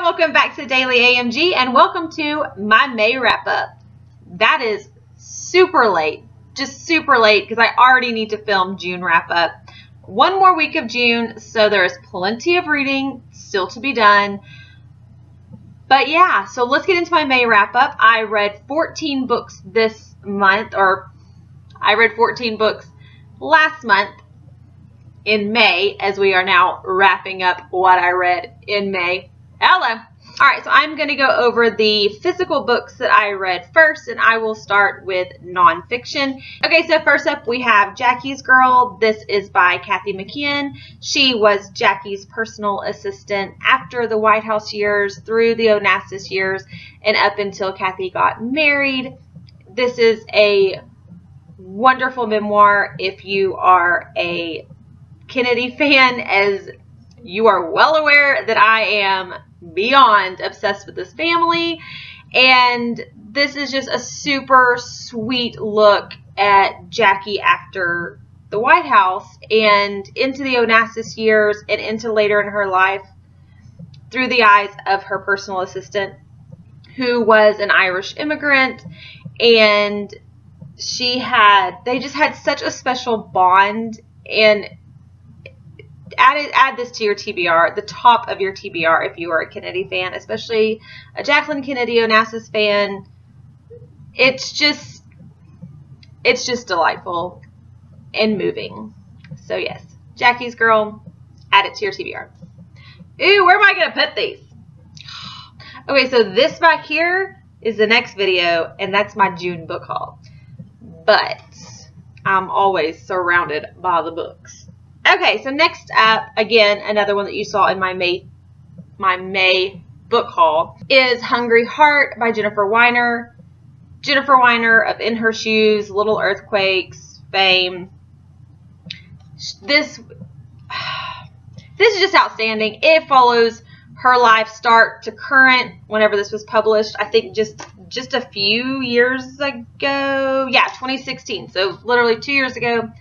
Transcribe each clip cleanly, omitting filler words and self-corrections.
welcome back to Daily AMG and welcome to my May wrap up. That is super late, just super late because I already need to film June wrap up. One more week of June, so there is plenty of reading still to be done. But yeah, so let's get into my May wrap up. I read 14 books this month, or I read 14 books last month in May, as we are now wrapping up what I read in May. Hello. All right, so I'm going to go over the physical books that I read first, and I will start with nonfiction. Okay, so first up we have Jackie's Girl. This is by Kathy McKeon. She was Jackie's personal assistant after the White House years, through the Onassis years, and up until Kathy got married. This is a wonderful memoir if you are a Kennedy fan, as you are well aware that I am beyond obsessed with this family, and this is just a super sweet look at Jackie after the White House and into the Onassis years and into later in her life through the eyes of her personal assistant, who was an Irish immigrant, and they just had such a special bond. And add this to your TBR, the top of your TBR if you are a Kennedy fan, especially a Jacqueline Kennedy Onassis fan. It's just delightful and moving. So yes, Jackie's Girl, add it to your TBR. Ooh, where am I going to put these? Okay, so this back here is the next video, and that's my June book haul. But I'm always surrounded by the books. Okay, so next up, again, another one that you saw in my May book haul is Hungry Heart by Jennifer Weiner. Jennifer Weiner of In Her Shoes, Little Earthquakes fame. This is just outstanding. It follows her life start to current whenever this was published. I think just a few years ago. Yeah, 2016. So literally 2 years ago.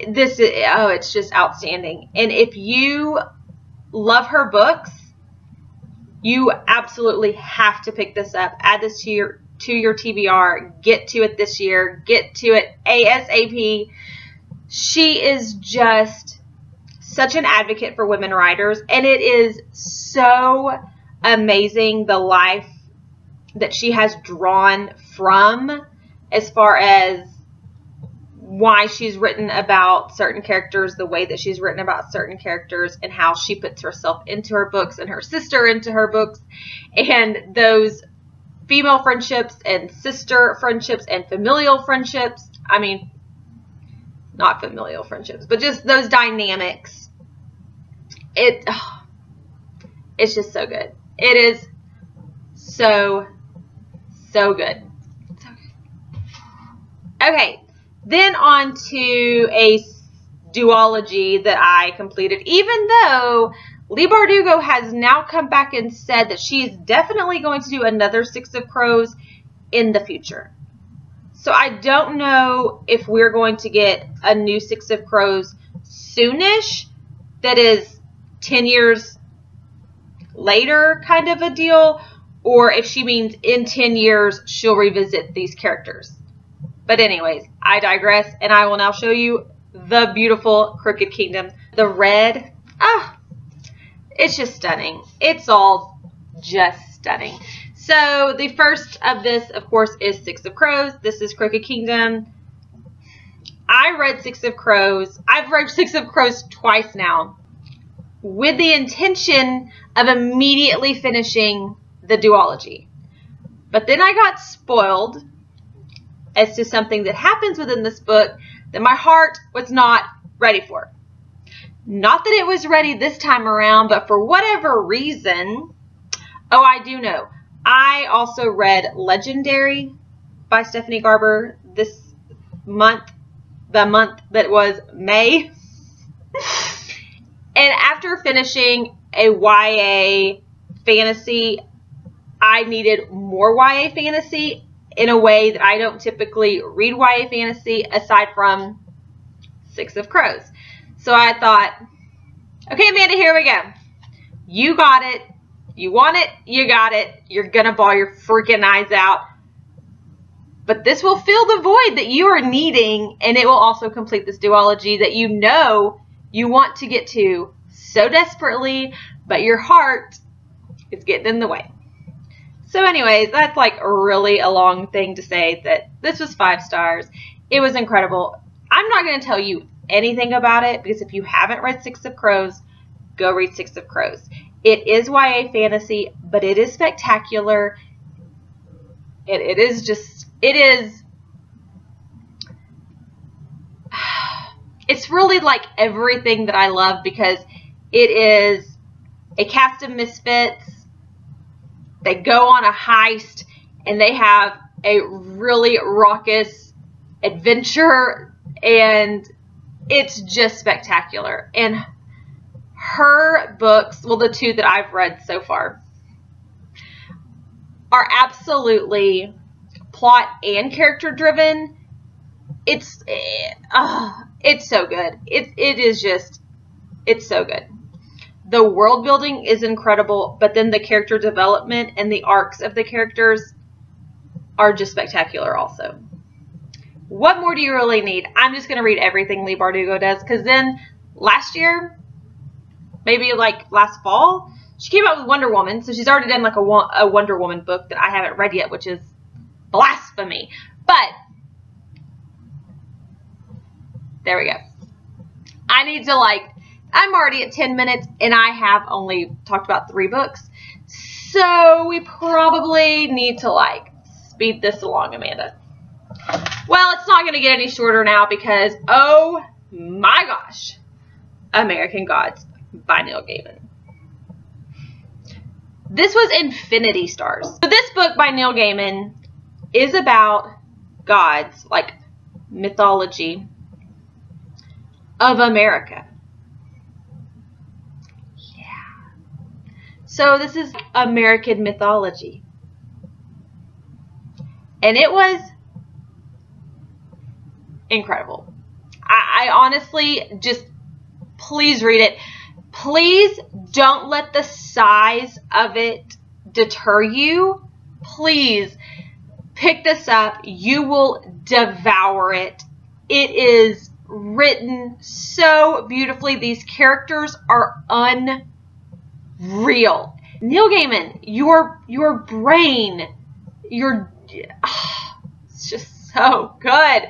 It's just outstanding. And if you love her books, you absolutely have to pick this up. Add this to your TBR. Get to it this year. Get to it ASAP. She is just such an advocate for women writers, and it is so amazing the life that she has drawn from, as far as why she's written about certain characters, the way that she's written about certain characters, and how she puts herself into her books and her sister into her books, and those female friendships and sister friendships and familial friendships. I mean, not familial friendships, but just those dynamics. It's just so good. It is so good. So good. Okay. Then on to a duology that I completed, even though Leigh Bardugo has now come back and said that she is definitely going to do another Six of Crows in the future. So I don't know if we're going to get a new Six of Crows soonish, that is 10 years later kind of a deal, or if she means in 10 years she'll revisit these characters. But anyways, I digress, and I will now show you the beautiful Crooked Kingdom. The red, it's just stunning. It's all just stunning. So the first of this, of course, is Six of Crows. This is Crooked Kingdom. I read Six of Crows. I've read Six of Crows twice now, with the intention of immediately finishing the duology. But then I got spoiled as to something that happens within this book that my heart was not ready for. Not that it was ready this time around, but for whatever reason, I do know. I also read Legendary by Stephanie Garber this month, the month that was May. And after finishing a YA fantasy, I needed more YA fantasy in a way that I don't typically read YA fantasy aside from Six of Crows. So I thought, okay, Amanda, here we go. You got it. You want it. You got it. You're going to bawl your freaking eyes out. But this will fill the void that you are needing, and it will also complete this duology that you know you want to get to so desperately, but your heart is getting in the way. So anyways, that's like really a long thing to say that this was 5 stars. It was incredible. I'm not going to tell you anything about it because if you haven't read Six of Crows, go read Six of Crows. It is YA fantasy, but it is spectacular. It is it's really like everything that I love because it is a cast of misfits. They go on a heist and they have a really raucous adventure, and it's just spectacular. And her books, well, the 2 that I've read so far, are absolutely plot and character driven. It's so good. It's so good. The world building is incredible, but then the character development and the arcs of the characters are just spectacular also. What more do you really need? I'm just going to read everything Leigh Bardugo does, because then last year, maybe like last fall, she came out with Wonder Woman, so she's already done like a Wonder Woman book that I haven't read yet, which is blasphemy. But there we go. I need to I'm already at 10 minutes and I have only talked about 3 books. So we probably need to speed this along, Amanda. Well, it's not going to get any shorter now because, oh my gosh, American Gods by Neil Gaiman. This was Infinity Stars. So this book by Neil Gaiman is about gods, like mythology of America. Yeah. So this is American mythology. And it was incredible. I honestly just, please read it. Please don't let the size of it deter you. Please pick this up. You will devour it. It is written so beautifully. These characters are unreal. Neil Gaiman, your brain, it's just so good.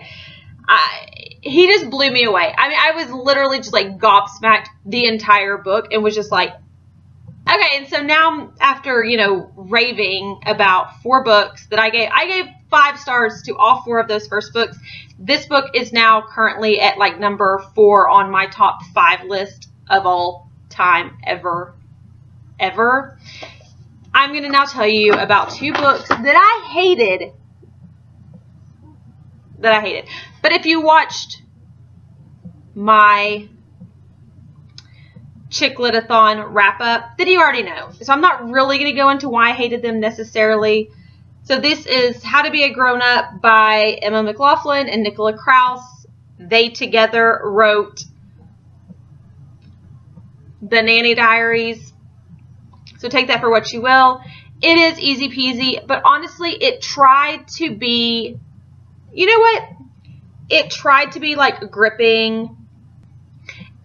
He just blew me away. I mean, I was literally just gobsmacked the entire book and was just like, okay. And so now after, raving about 4 books that I gave 5 stars to all 4 of those first books. This book is now currently at number 4 on my top 5 list of all time ever. I'm going to now tell you about 2 books that I hated. But if you watched my Chiclet-a-thon wrap-up, then you already know. So I'm not really going to go into why I hated them necessarily. So this is How to Be a Grown-Up by Emma McLaughlin and Nicola Kraus. They together wrote The Nanny Diaries. So take that for what you will. It is easy peasy, but honestly, it tried to be, you know what? It tried to be gripping.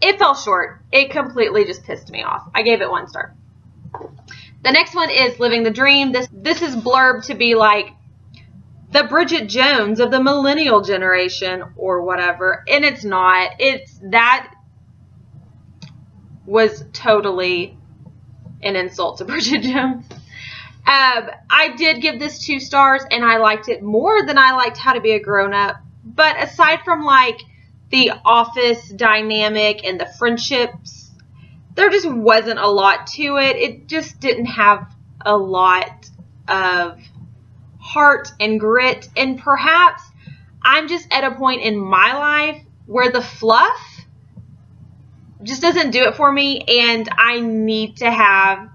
It fell short. It completely just pissed me off. I gave it 1 star. The next one is Living the Dream. This is blurbed to be the Bridget Jones of the millennial generation or whatever. And it's not. That was totally an insult to Bridget Jones. I did give this 2 stars and I liked it more than I liked How to Be a Grown-Up. But aside from the office dynamic and the friendships, there just wasn't a lot to it. It just didn't have a lot of heart and grit. And perhaps I'm just at a point in my life where the fluff just doesn't do it for me. And I need to have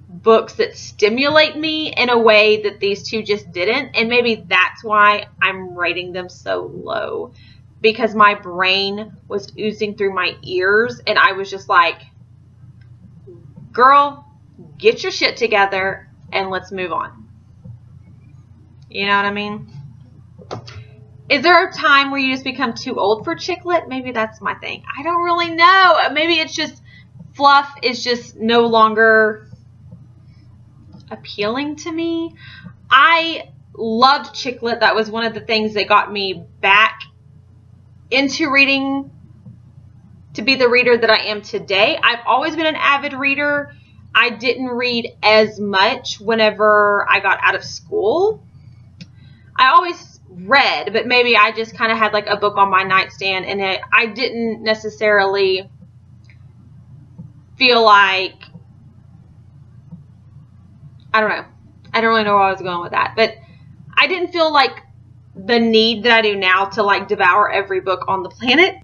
books that stimulate me in a way that these 2 just didn't. And maybe that's why I'm rating them so low. Because my brain was oozing through my ears and I was just like, girl, get your shit together and let's move on. You know what I mean? Is there a time where you just become too old for Chiclet? Maybe that's my thing. I don't really know. Maybe it's just fluff is just no longer appealing to me. I loved Chiclet. That was one of the things that got me back into reading to be the reader that I am today. I've always been an avid reader. I didn't read as much whenever I got out of school. I always read, but maybe I just kind of had like a book on my nightstand, and I didn't necessarily feel like, I don't know. I don't really know where I was going with that, but I didn't feel like the need that I do now to like devour every book on the planet.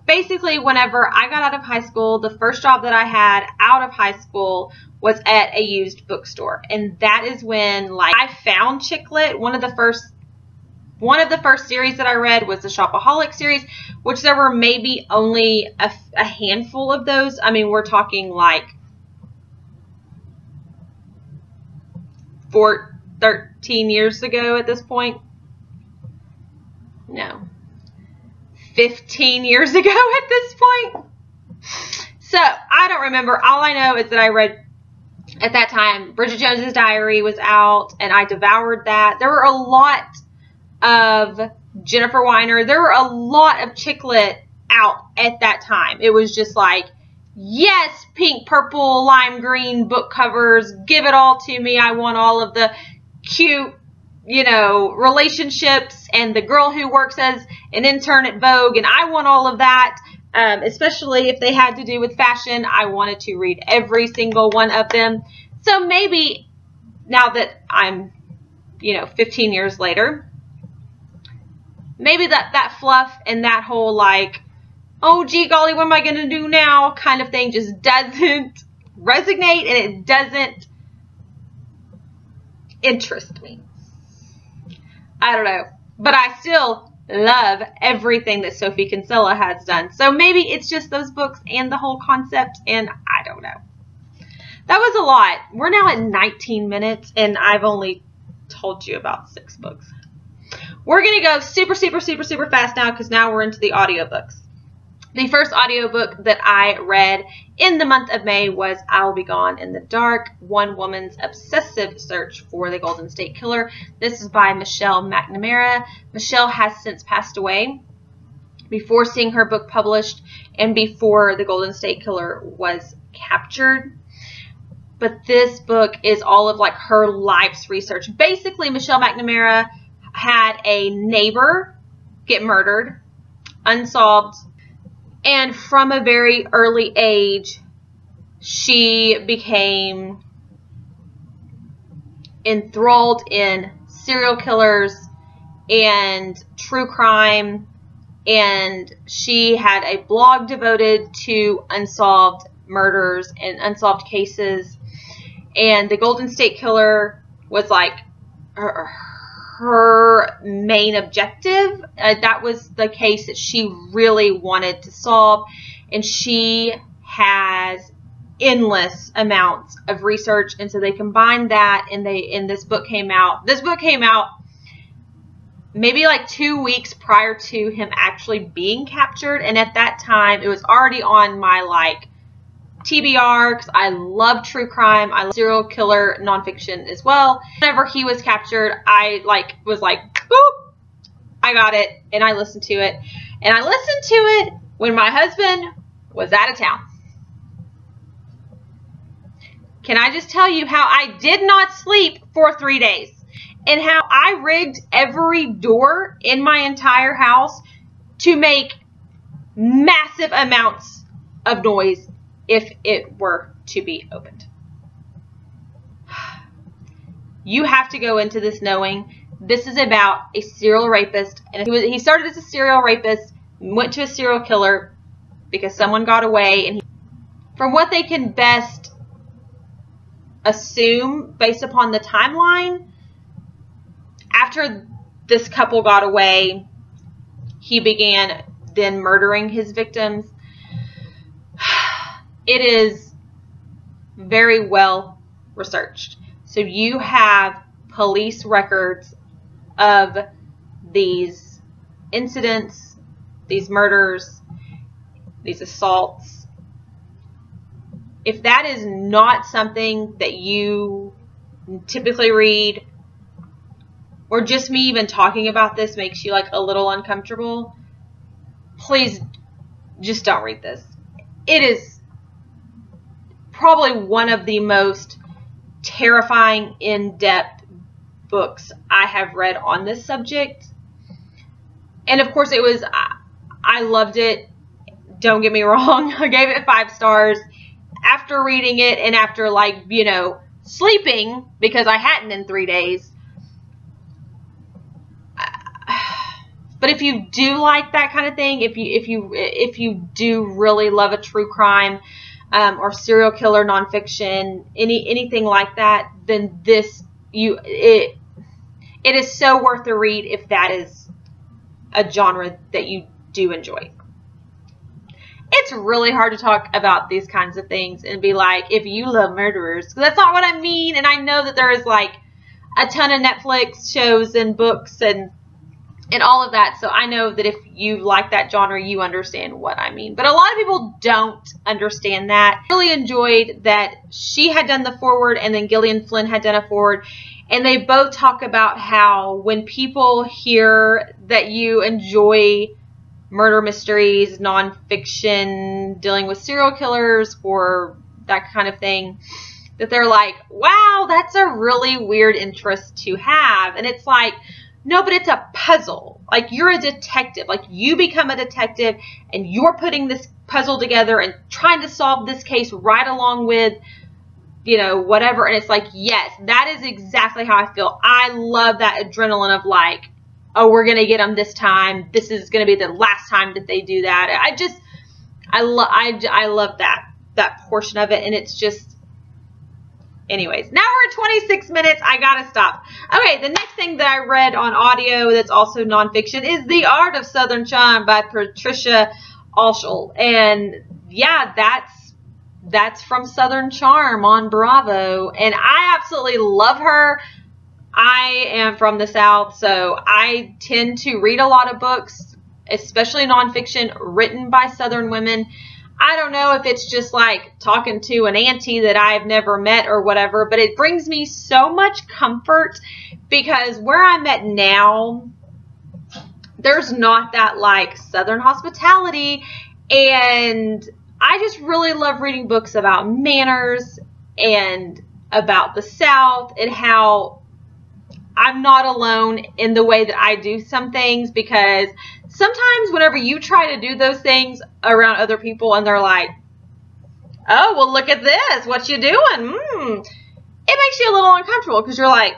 Basically, whenever I got out of high school, the first job that I had out of high school was at a used bookstore. And that is when like I found Chiclet. One of the first series that I read was the Shopaholic series, which there were maybe only a handful of those. I mean, we're talking like 13 years ago at this point. No. 15 years ago at this point. So, I don't remember. All I know is that I read, at that time, Bridget Jones's Diary was out, and I devoured that. There were a lot of Jennifer Weiner. There were a lot of Chiclet out at that time. It was just like, yes, pink, purple, lime green book covers. Give it all to me. I want all of the cute, you know, relationships and the girl who works as an intern at Vogue. And I want all of that, especially if they had to do with fashion. I wanted to read every single one of them. So maybe now that I'm, you know, 15 years later, maybe that fluff and that whole like, oh, gee golly, what am I going to do now kind of thing just doesn't resonate, and it doesn't interest me. I don't know. But I still love everything that Sophie Kinsella has done. So maybe it's just those books and the whole concept, and I don't know. That was a lot. We're now at 19 minutes, and I've only told you about 6 books. We're going to go super, super, super, super fast now, because now we're into the audiobooks. The first audiobook that I read in the month of May was I'll Be Gone in the Dark, One Woman's Obsessive Search for the Golden State Killer. This is by Michelle McNamara. Michelle has since passed away before seeing her book published and before the Golden State Killer was captured. But this book is all of like her life's research. Basically, Michelle McNamara had a neighbor get murdered, unsolved. And from a very early age, she became enthralled in serial killers and true crime. And she had a blog devoted to unsolved murders and unsolved cases. And the Golden State Killer was like her main objective. That was the case that she really wanted to solve, and she has endless amounts of research, and so they combined that, and this book came out. This book came out maybe like 2 weeks prior to him actually being captured, and at that time it was already on my like TBR, because I love true crime. I love serial killer nonfiction as well. Whenever he was captured, I was like, boop, I got it, and I listened to it. And I listened to it when my husband was out of town. Can I just tell you how I did not sleep for 3 days, and how I rigged every door in my entire house to make massive amounts of noise if it were to be opened. You have to go into this knowing this is about a serial rapist, and he started as a serial rapist, went to a serial killer because someone got away, and from what they can best assume based upon the timeline, after this couple got away, he began then murdering his victims. It is very well researched. So you have police records of these incidents, these murders, these assaults. If that is not something that you typically read, or just me even talking about this makes you like a little uncomfortable, please just don't read this. It is probably one of the most terrifying, in-depth books I have read on this subject. And of course it was, I loved it. Don't get me wrong. I gave it 5 stars. After reading it and after, like, you know, sleeping, because I hadn't in 3 days. But if you do like that kind of thing, if you do really love a true crime or serial killer nonfiction, anything like that, then it is so worth the read if that is a genre that you do enjoy. It's really hard to talk about these kinds of things and be like, if you love murderers, that's not what I mean. And I know that there is like a ton of Netflix shows and books and all of that. So I know that if you like that genre, you understand what I mean. But a lot of people don't understand that. I really enjoyed that she had done the foreword and then Gillian Flynn had done a foreword. And they both talk about how when people hear that you enjoy murder mysteries, nonfiction, dealing with serial killers or that kind of thing, that they're like, wow, that's a really weird interest to have. And it's like, no, but it's a puzzle. Like, you're a detective. Like, you become a detective and you're putting this puzzle together and trying to solve this case right along with, you know, whatever. And it's like, yes, that is exactly how I feel. I love that adrenaline of like, oh, we're going to get them this time. This is going to be the last time that they do that. I love that portion of it. And it's just, anyways, now we're at 26 minutes. I got to stop. Okay, the next thing that I read on audio that's also nonfiction is The Art of Southern Charm by Patricia Alschel. And yeah, that's from Southern Charm on Bravo. And I absolutely love her. I am from the South, so I tend to read a lot of books, especially nonfiction, written by Southern women. I don't know if it's just like talking to an auntie that I've never met or whatever, but it brings me so much comfort because where I'm at now, there's not that like Southern hospitality, and I just really love reading books about manners and about the South and how I'm not alone in the way that I do some things, because sometimes whenever you try to do those things around other people and they're like, oh, well, look at this. What you doing? It makes you a little uncomfortable because you're like,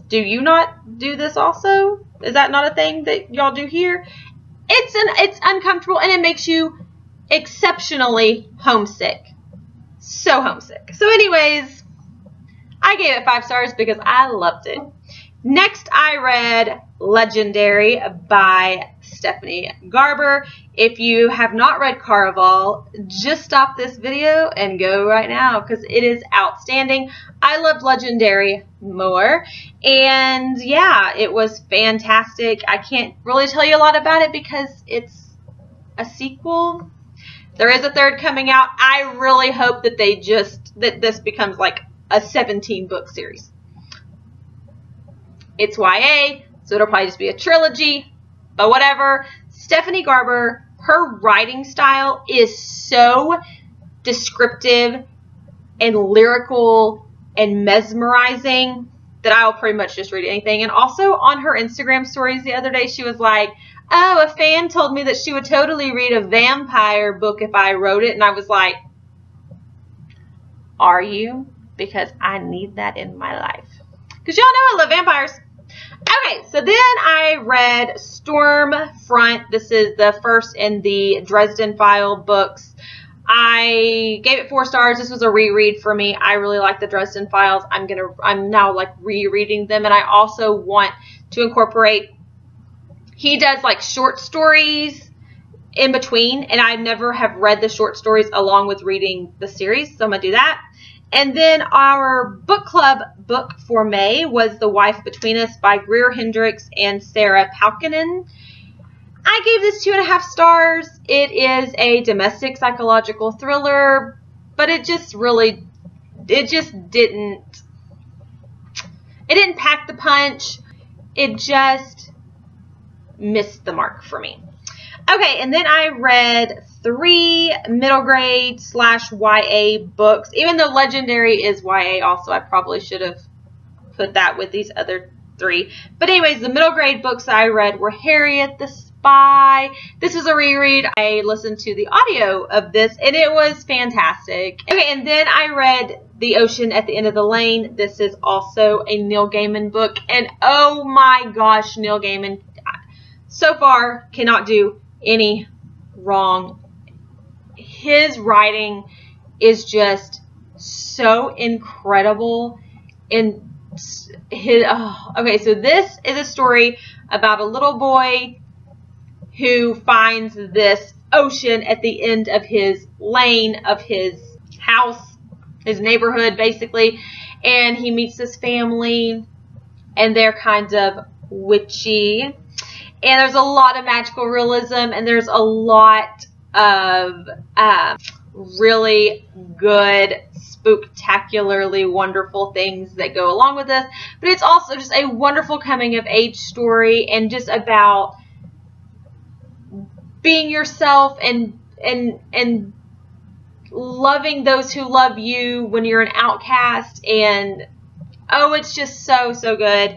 do you not do this also? Is that not a thing that y'all do here? It's uncomfortable and it makes you exceptionally homesick. So homesick. So anyways, I gave it 5 stars because I loved it. Next, I read Legendary by Stephanie Garber. If you have not read Caraval, just stop this video and go right now because it is outstanding. I loved Legendary more. And yeah, it was fantastic. I can't really tell you a lot about it because it's a sequel. There is a 3rd coming out. I really hope that that this becomes like a 17-book series. It's YA, so it'll probably just be a trilogy, but whatever. Stephanie Garber, her writing style is so descriptive and lyrical and mesmerizing that I'll pretty much just read anything. And also on her Instagram stories the other day, she was like, oh, a fan told me that she would totally read a vampire book if I wrote it. And I was like, are you? Because I need that in my life. Because y'all know I love vampires. Okay, so then I read Stormfront. This is the first in the Dresden File books. I gave it 4 stars. This was a reread for me. I really like the Dresden Files. I'm now like rereading them, and I also want to incorporate. He does like short stories in between, and I never have read the short stories along with reading the series, so I'm gonna do that. And then our book club book for May was The Wife Between Us by Greer Hendricks and Sarah Palkinen. I gave this 2.5 stars. It is a domestic psychological thriller, but it didn't pack the punch. It just missed the mark for me. Okay, and then I read 3 middle grade / YA books. Even though Legendary is YA also, I probably should have put that with these other 3. But anyways, the middle grade books I read were Harriet the Spy. This was a reread. I listened to the audio of this, and it was fantastic. Okay, and then I read The Ocean at the End of the Lane. This is also a Neil Gaiman book, and oh my gosh, Neil Gaiman so far cannot do any wrong. His writing is just so incredible. And okay, so this is a story about a little boy who finds this ocean at the end of his lane of his house, his neighborhood basically, and he meets this family, and they're kind of witchy, and there's a lot of magical realism, and there's a lot of really good, spooktacularly wonderful things that go along with this. But it's also just a wonderful coming of age story, and just about being yourself and loving those who love you when you're an outcast. And oh, it's just so good.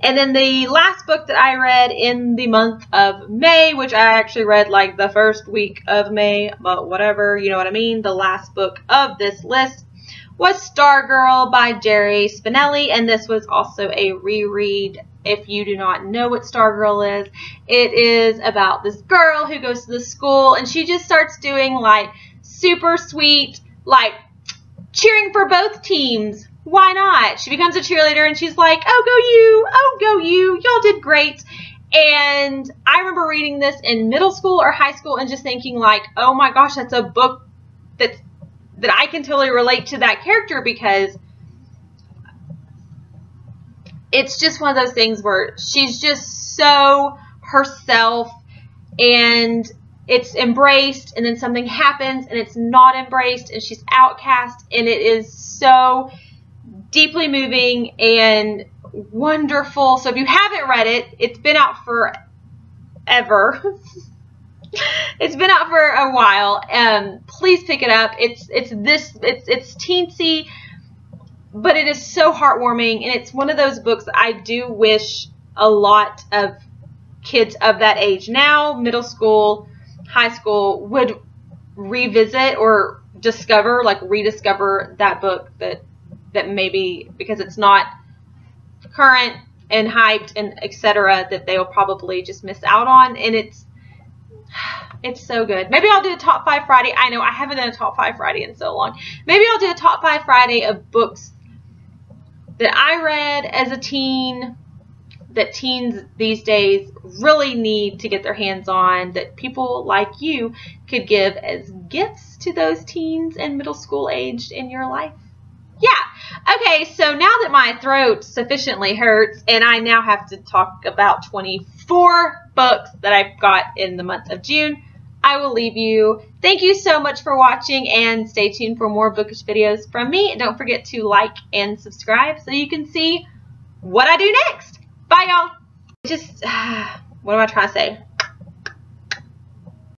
And then the last book that I read in the month of May, which I actually read like the first week of May, but whatever, you know what I mean, the last book of this list was Stargirl by Jerry Spinelli, and this was also a reread. If you do not know what Stargirl is, it is about this girl who goes to the school, and she just starts doing like super sweet, like cheering for both teams. Why not? She becomes a cheerleader, and she's like, oh, go you, oh, go you, y'all did great. And I remember reading this in middle school or high school and just thinking like, oh my gosh, that's a book that I can totally relate to that character, because it's just one of those things where she's just so herself, and it's embraced, and then something happens and it's not embraced, and she's outcast, and it is so deeply moving and wonderful. So if you haven't read it, it's been out forever. It's been out for a while. Please pick it up. It's teensy, but it is so heartwarming, and it's one of those books that I do wish a lot of kids of that age now, middle school, high school, would revisit or discover, like rediscover that book that maybe, because it's not current and hyped and etc., that they will probably just miss out on. And it's so good. Maybe I'll do a top 5 Friday. I know I haven't done a top 5 Friday in so long. Maybe I'll do a top 5 Friday of books that I read as a teen, that teens these days really need to get their hands on, that people like you could give as gifts to those teens and middle school aged in your life. Yeah. Okay, so now that my throat sufficiently hurts, and I now have to talk about 24 books that I've got in the month of June, I will leave you. Thank you so much for watching, and stay tuned for more bookish videos from me. And don't forget to like and subscribe so you can see what I do next. Bye, y'all. What am I trying to say?